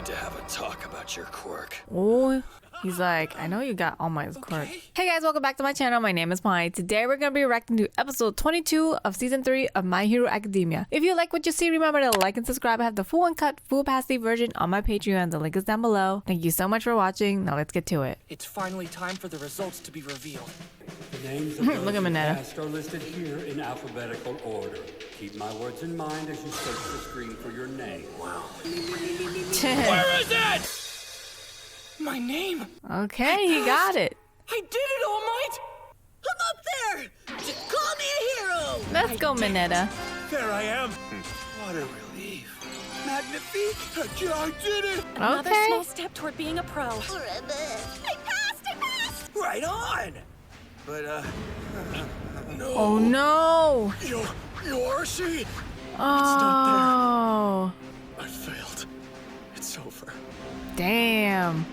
need to have a talk about your quirk. Oh, he's like, I know you got All Might's quirk. Hey guys, welcome back to my channel. My name is Mai. Today we're going to be reacting to episode 22 of season 3 of My Hero Academia. If you like what you see, remember to like and subscribe. I have the full uncut, full opacity version on my Patreon. The link is down below. Thank you so much for watching. Now let's get to it. It's finally time for the results to be revealed. The names of those Look at who Mineta. passed are listed here in alphabetical order. Keep my words in mind as you search the screen for your name. Wow. Where is it? My name. Okay, he got it. I did it, All Might. I'm up there! Just call me a hero! Let's go, Mineta. There I am. What a relief. Magnifique! I did it! Another Okay. small step toward being a pro. I passed! Right on! But, no. Oh no. You're she? Oh. I failed. It's over. Damn.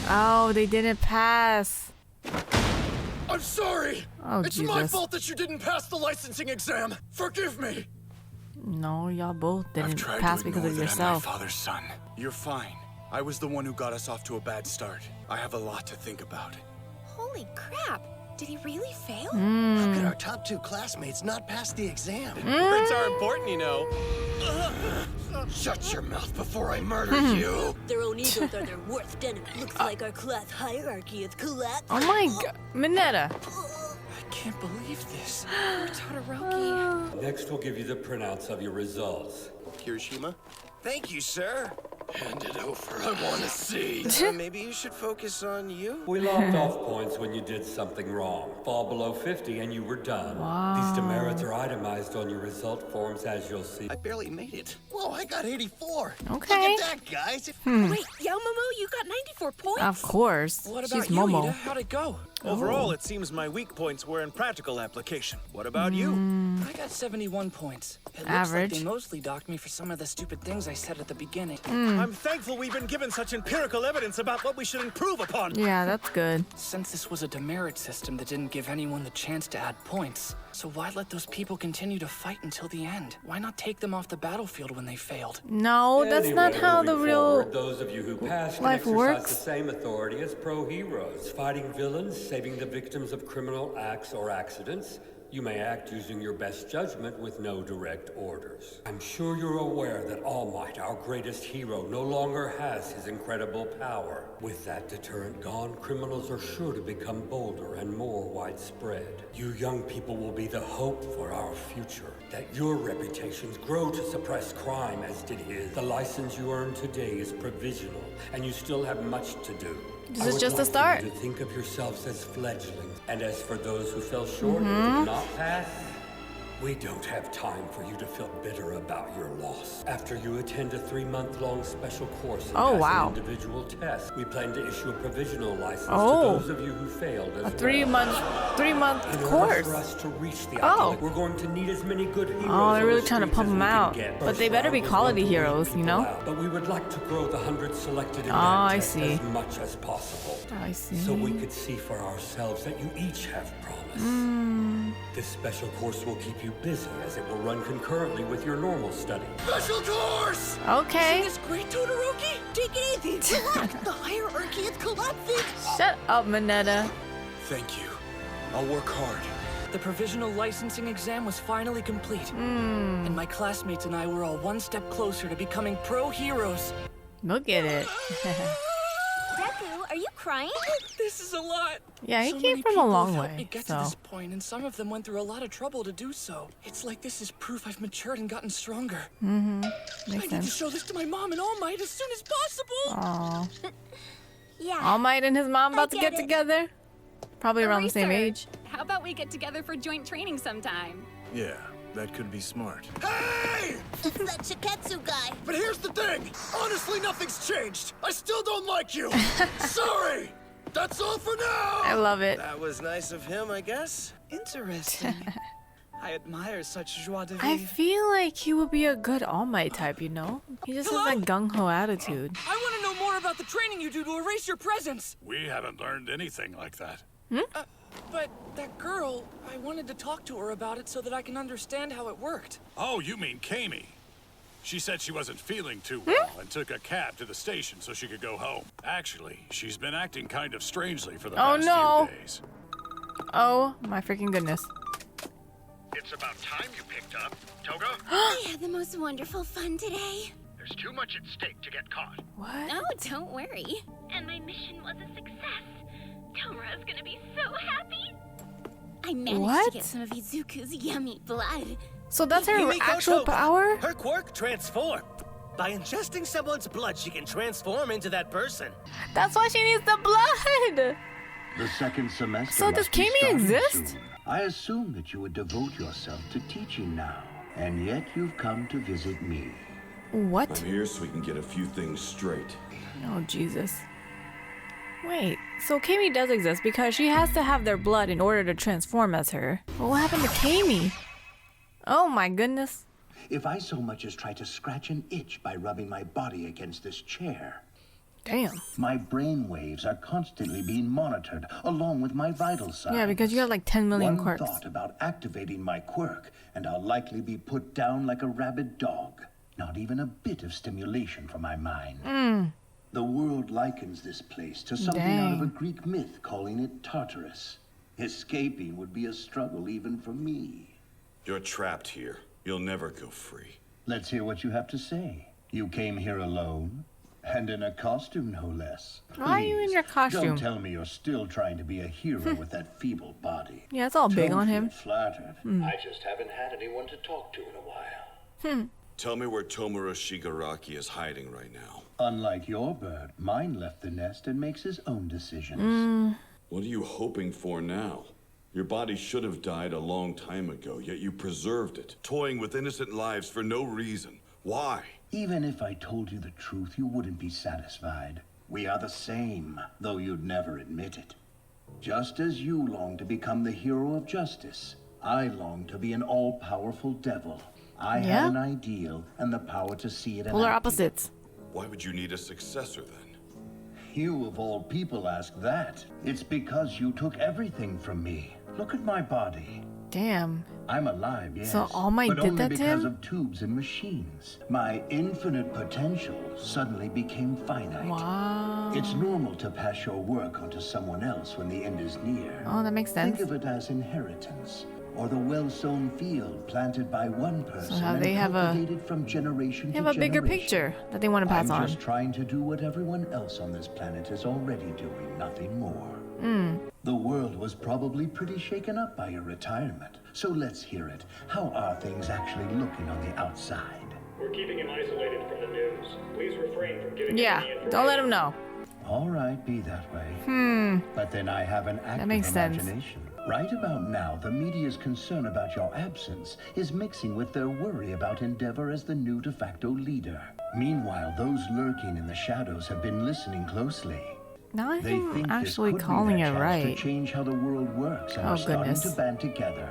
Oh, they didn't pass. I'm sorry! Oh, it's Jesus. my fault that you didn't pass the licensing exam! Forgive me! No, y'all both I've didn't tried pass to because ignore of that I'm my yourself. father's son. You're fine. I was the one who got us off to a bad start. I have a lot to think about. Holy crap! Did he really fail? How could our top two classmates not pass the exam? Words are important, you know. Shut your mouth before I murder you! Their own egos are their worst enemy. Looks like our class hierarchy is collapsing. Oh my god. Mineta. I can't believe this. Todoroki. Next, we'll give you the printouts of your results. Hiroshima? Thank you, sir. Hand it over. I want to see. Maybe you should focus on you? We locked off points when you did something wrong. Fall below 50 and you were done. These demerits are itemized on your result forms, as you'll see. I barely made it. Whoa, I got 84. Okay. Look at that, guys. Wait, Yaomomo, you got 94 points? Of course. What She's about you, Momo. Ida? How'd it go? Overall, it seems my weak points were in practical application. What about you? I got 71 points. It looks Average. like they mostly docked me for some of the stupid things I said at the beginning. I'm thankful we've been given such empirical evidence about what we should improve upon. Yeah, that's good. Since this was a demerit system that didn't give anyone the chance to add points, so why let those people continue to fight until the end? Why not take them off the battlefield when they failed? No, that's Anyway, not how the moving real forward, those of you who passed can life exercise works. the same authority as pro-heroes, fighting villains, saving the victims of criminal acts or accidents. You may act using your best judgment with no direct orders. I'm sure you're aware that All Might, our greatest hero, no longer has his incredible power. With that deterrent gone, criminals are sure to become bolder and more widespread. You young people will be the hope for our future. That your reputations grow to suppress crime as did his. The license you earn today is provisional, and you still have much to do. This is just the start. To think of yourselves as fledglings, and as for those who fell short and did not pass, we don't have time for you to feel bitter about your loss. After you attend a 3-month-long special course and pass wow. an individual test, we plan to issue a provisional license Oh. to those of you who failed as A well. 3-month In order course. for us to reach the Oh. ideal, we're going to need as many good heroes Oh, they're on really the trying to streets pump as them we can out. get. But First they better be round was quality going to lead heroes, you people know? out, but we would like to grow the 100 selected in Oh, that I test see. as much as possible. I see. So we could see for ourselves that you each have promise. This special course will keep you busy as it will run concurrently with your normal study. Special course! Okay. It's great, Todoroki! Take it easy! Relax! The hierarchy is collapsing! Shut up, Mineta. Thank you. I'll work hard. The provisional licensing exam was finally complete. And my classmates and I were all one step closer to becoming pro-heroes. Look at it. Deku, are you crying? This is a lot. Yeah, he So came many from a people long have helped way, me get so. to this point, and some of them went through a lot of trouble to do so. It's like this is proof I've matured and gotten stronger. I Makes need to sense. show this to my mom and All Might as soon as possible. Aw. Yeah. All Might and his mom about to get get it. together? Probably around the same age. How about we get together for joint training sometime? Yeah, that could be smart. Hey! It's that Shiketsu guy. But here's the thing. Honestly, nothing's changed. I still don't like you. Sorry. That's all for now. I love it. That was nice of him, I guess. Interesting. I admire such joie de I vivre. feel like he would be a good All Might type, you know? He just has that gung-ho attitude. I want to know more about the training you do to erase your presence. We haven't learned anything like that. But that girl, I wanted to talk to her about it so that I can understand how it worked. Oh, you mean Kamie. She said she wasn't feeling too well and took a cab to the station so she could go home. Actually, she's been acting kind of strangely for the past few days. Oh my freaking goodness. It's about time you picked up. Toga? I had the most wonderful fun today. There's too much at stake to get caught. What? Oh, don't worry. And my mission was a success. Tomura's gonna be so happy. I managed What? to get some of Izuku's yummy blood. So that's her Himiko actual Toga. power? Her quirk transformed. By ingesting someone's blood, she can transform into that person. That's why she needs the blood. The second semester. So does must be Temee starting exist? soon. I assume that you would devote yourself to teaching now, and yet you've come to visit me. What? I'm here so we can get a few things straight. Oh, Jesus. Wait, so Kami does exist because she has to have their blood in order to transform as her. But what happened to Kami? Oh my goodness. If I so much as try to scratch an itch by rubbing my body against this chair, Damn. my brain waves are constantly being monitored along with my vital signs. Yeah, because you have like 10 million One quirks. thought about activating my quirk, and I'll likely be put down like a rabid dog. Not even a bit of stimulation for my mind. The world likens this place to something out of a Greek myth, calling it Tartarus. Escaping would be a struggle even for me. You're trapped here. You'll never go free. Let's hear what you have to say. You came here alone? And in a costume, no less. Why are you in your costume? Don't tell me you're still trying to be a hero with that feeble body. Yeah, it's all big Don't on him. feel flattered. I just haven't had anyone to talk to in a while. Tell me where Tomura Shigaraki is hiding right now. Unlike your bird, mine left the nest and makes his own decisions. What are you hoping for now? Your body should have died a long time ago, yet you preserved it, toying with innocent lives for no reason. Why? Even if I told you the truth, you wouldn't be satisfied. We are the same, though you'd never admit it. Just as you long to become the hero of justice, I long to be an all-powerful devil. I have an ideal and the power to see it. Polar opposites. Why would you need a successor then? You of all people ask that. It's because you took everything from me. Look at my body. Damn. I'm alive, yes. So All Might but did only that to because him? of tubes and machines. My infinite potential suddenly became finite. Wow. It's normal to pass your work onto someone else when the end is near. Oh, that makes sense. Think of it as inheritance, or the well-sown field planted by one person how they and have cultivated from generation They to have a bigger generation. picture that they want to pass I'm on. just trying to do what everyone else on this planet is already doing, nothing more. The world was probably pretty shaken up by your retirement, so let's hear it. How are things actually looking on the outside? We're keeping him isolated from the news. Please refrain from giving Yeah, him any don't let him know. All right, be that way. But then I have an active makes sense. imagination. Right about now, the media's concern about your absence is mixing with their worry about Endeavor as the new de facto leader. Meanwhile, those lurking in the shadows have been listening closely. Now I They am think actually this could calling be it their chance right. to change how the world works and Oh, are starting goodness. to band together.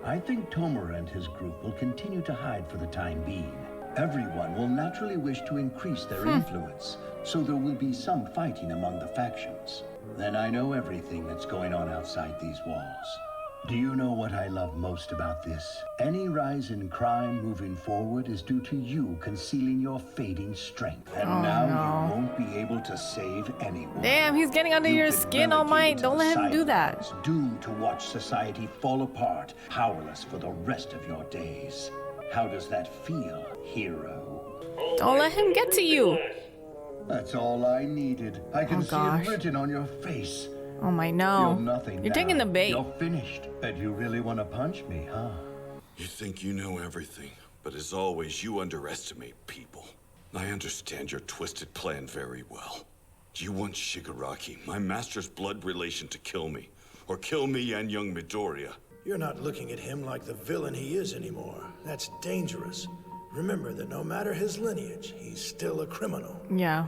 I think Tomura and his group will continue to hide for the time being. Everyone will naturally wish to increase their influence, so there will be some fighting among the factions. Then I know everything that's going on outside these walls. Do you know what I love most about this? Any rise in crime moving forward is due to you concealing your fading strength. And now you won't be able to save anyone. Damn, he's getting under your skin, All Might. Don't let him do that. Doomed to watch society fall apart, powerless for the rest of your days. How does that feel, hero? Don't let him get to you. That's all I needed. I can see gosh. it written on your face. Oh my, You're no. nothing You're taking now. the bait. You're finished. Bet you really want to punch me, huh? You think you know everything, but as always, you underestimate people. I understand your twisted plan very well. You want Shigaraki, my master's blood relation, to kill me. Or kill me and young Midoriya. You're not looking at him like the villain he is anymore. That's dangerous. Remember that no matter his lineage, he's still a criminal. Yeah.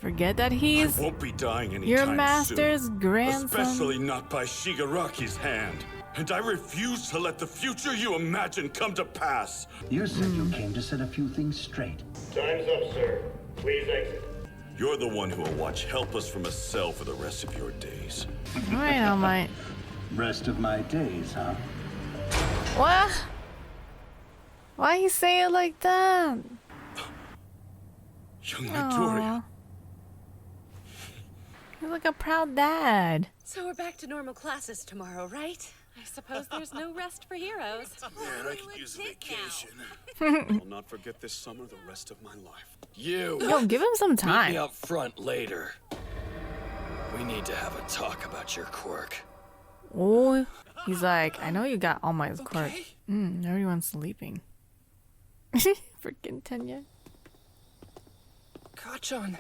Forget that he's Won't be dying anytime your soon. master's grandson. Especially not by Shigaraki's hand. And I refuse to let the future you imagine come to pass. You said you came to set a few things straight. Time's up, sir. Please exit. You're the one who will watch helpless from a cell for the rest of your days. Alright, All Might. Rest of my days, huh? What? Why you say it like that? Young Midoriya. He's like a proud dad. So we're back to normal classes tomorrow, right? I suppose there's no rest for heroes. Man, I could use a vacation. I'll not forget this summer the rest of my life. You. Yo, give him some time. Meet me up front later. We need to have a talk about your quirk. Oh, he's like, I know you got All Might's quirk. Everyone's sleeping. Freaking Tenya. Kachan,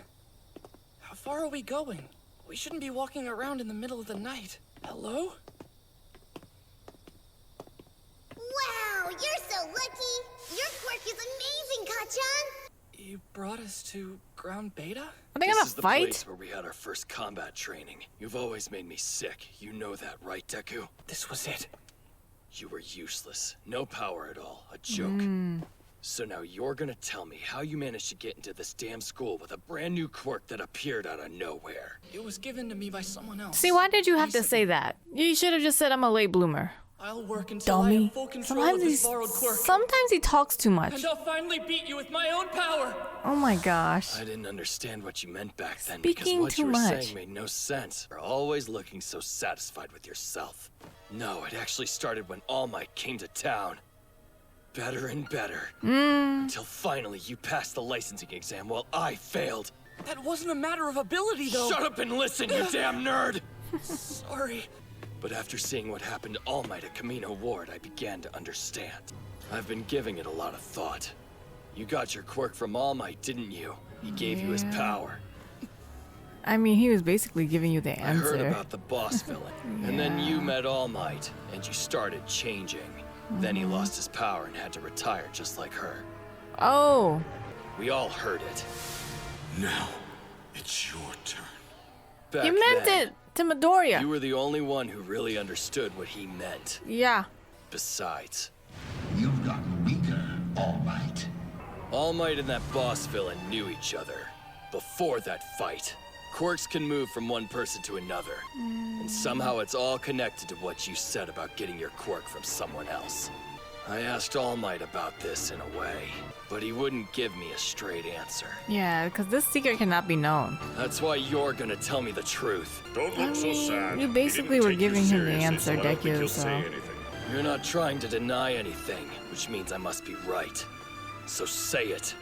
how far are we going? We shouldn't be walking around in the middle of the night. Hello? Wow, you're so lucky. Your quirk is amazing, Kachan. You brought us to Ground Beta? Are they gonna This is the fight? place where we had our first combat training. You've always made me sick. You know that, right, Deku? This was it. You were useless. No power at all. A joke. So now you're gonna tell me how you managed to get into this damn school with a brand new quirk that appeared out of nowhere. It was given to me by someone else. See, why did you have to say that? You should have just said I'm a late bloomer. I'll work until I have full control of this borrowed quirk. Sometimes he talks too much. And I'll finally beat you with my own power. Oh my gosh. I didn't understand what you meant back then Speaking because what too you were much. saying made no sense. You're always looking so satisfied with yourself. No, it actually started when All Might came to town. Better and better. Until finally you passed the licensing exam while I failed. That wasn't a matter of ability, though. Shut up and listen, you damn nerd! Sorry. But after seeing what happened to All Might at Camino Ward, I began to understand. I've been giving it a lot of thought. You got your quirk from All Might, didn't you? He gave you his power. I mean, he was basically giving you the answer. I heard about the boss villain, and then you met All Might, and you started changing. Then he lost his power and had to retire just like her. Oh. We all heard it. Now, it's your turn. Back You meant then, it to Midoriya. You were the only one who really understood what he meant. Yeah. Besides, You've gotten weaker, All Might. All Might and that boss villain knew each other. Before that fight, quirks can move from one person to another. And somehow it's all connected to what you said about getting your quirk from someone else. I asked All Might about this in a way, but he wouldn't give me a straight answer. Yeah, because this secret cannot be known. That's why you're gonna tell me the truth. Don't look so sad. You basically were giving him the answer, I don't think Deku, you'll so... say anything. You're not trying to deny anything, which means I must be right. So say it.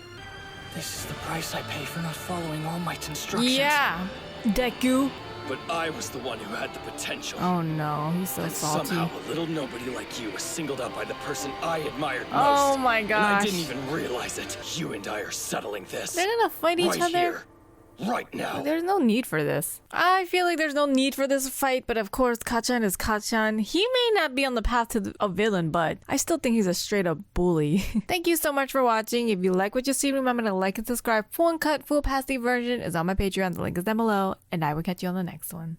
This is the price I pay for not following All Might's instructions. Yeah, Deku. But I was the one who had the potential. Oh no, he's so And salty. somehow a little nobody like you was singled out by the person I admired most. Oh my And gosh. I didn't even realize it. You and I are settling this. They're gonna fight each right other? Here, right now. There's no need for this. I feel like there's no need for this fight, but of course, Kachan is Kachan. He may not be on the path to a villain, but I still think he's a straight up bully. Thank you so much for watching. If you like what you see, remember to like and subscribe. Full uncut, full pasty version is on my Patreon. The link is down below, and I will catch you on the next one.